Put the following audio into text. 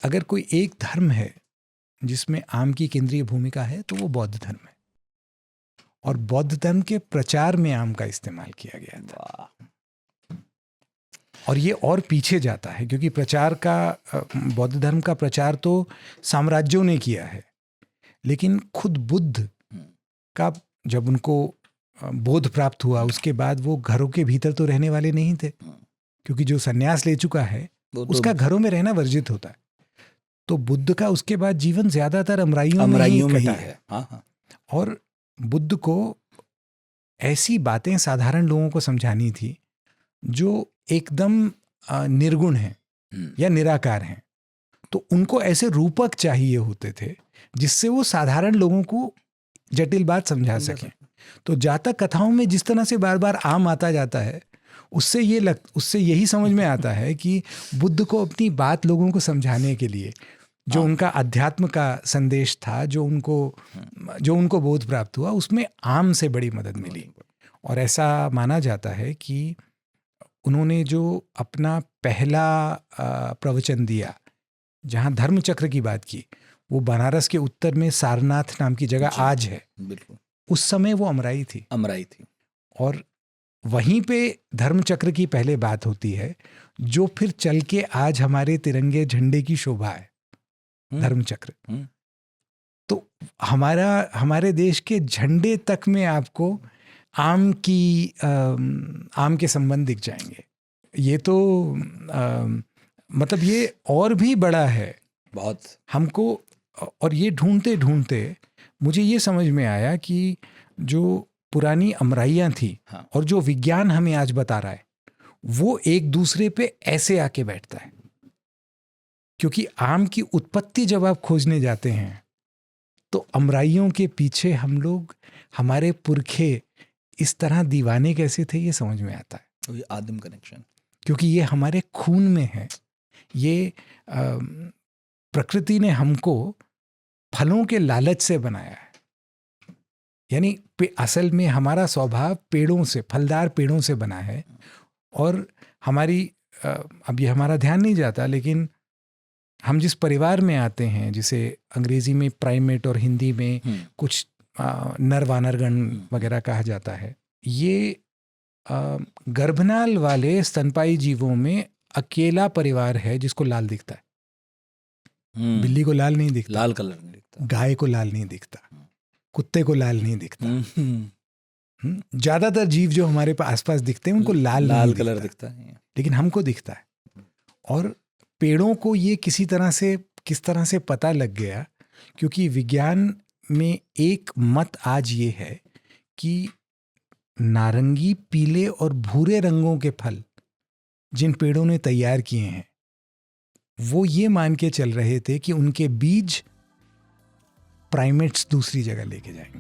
अगर कोई एक धर्म है जिसमें आम की केंद्रीय भूमिका है तो वो बौद्ध धर्म है, और बौद्ध धर्म के प्रचार में आम का इस्तेमाल किया गया था। और ये और पीछे जाता है क्योंकि प्रचार का, बौद्ध धर्म का प्रचार तो साम्राज्यों ने किया है, लेकिन खुद बुद्ध का जब उनको बोध प्राप्त हुआ उसके बाद वो घरों के भीतर तो रहने वाले नहीं थे, क्योंकि जो सन्यास ले चुका है उसका घरों में रहना वर्जित होता है। तो बुद्ध का उसके बाद जीवन ज्यादातर अमराइयों में ही कटा है। हाँ। और बुद्ध को ऐसी बातें साधारण लोगों को समझानी थी जो एकदम निर्गुण हैं या निराकार हैं, तो उनको ऐसे रूपक चाहिए होते थे जिससे वो साधारण लोगों को जटिल बात समझा सकें। तो जातक कथाओं में जिस तरह से बार बार आम आता जाता है, उससे यही समझ में आता है कि बुद्ध को अपनी बात लोगों को समझाने के लिए जो उनका अध्यात्म का संदेश था, जो उनको बोध प्राप्त हुआ, उसमें आम से बड़ी मदद मिली। और ऐसा माना जाता है कि उन्होंने जो अपना पहला प्रवचन दिया जहाँ धर्म चक्र की बात की, वो बनारस के उत्तर में सारनाथ नाम की जगह आज है। बिल्कुल। उस समय वो अमराई थी। और वहीं पे धर्म चक्र की पहले बात होती है, जो फिर चल के आज हमारे तिरंगे झंडे की शोभा है, धर्म चक्र। तो हमारे देश के झंडे तक में आपको आम के संबंध दिख जाएंगे। ये तो मतलब ये और भी बड़ा है बहुत हमको। और ये ढूंढते ढूंढते मुझे ये समझ में आया कि जो पुरानी अमराइयाँ थी, हाँ, और जो विज्ञान हमें आज बता रहा है, वो एक दूसरे पे ऐसे आके बैठता है। क्योंकि आम की उत्पत्ति जब आप खोजने जाते हैं तो अमराइयों के पीछे हम लोग, हमारे पुरखे इस तरह दीवाने कैसे थे ये समझ में आता है। ये आदम कनेक्शन, क्योंकि ये हमारे खून में है। ये प्रकृति ने हमको फलों के लालच से बनाया है। यानी असल में हमारा स्वभाव पेड़ों से, फलदार पेड़ों से बना है। और हमारी अब ये हमारा ध्यान नहीं जाता, लेकिन हम जिस परिवार में आते हैं, जिसे अंग्रेजी में प्राइमेट और हिंदी में कुछ नर वानरगण वगैरह कहा जाता है, ये गर्भनाल वाले स्तनपायी जीवों में अकेला परिवार है जिसको लाल दिखता है। बिल्ली को लाल नहीं दिखता, लाल कलर नहीं दिखता, गाय को लाल नहीं दिखता, कुत्ते को लाल नहीं दिखता। ज्यादातर जीव जो हमारे पास आसपास दिखते हैं उनको लाल कलर दिखता है, लेकिन हमको दिखता है। और पेड़ों को ये किस तरह से पता लग गया, क्योंकि विज्ञान में एक मत आज ये है कि नारंगी, पीले और भूरे रंगों के फल जिन पेड़ों ने तैयार किए हैं, वो ये मान के चल रहे थे कि उनके बीज प्राइमेट्स दूसरी जगह लेके जाएंगे।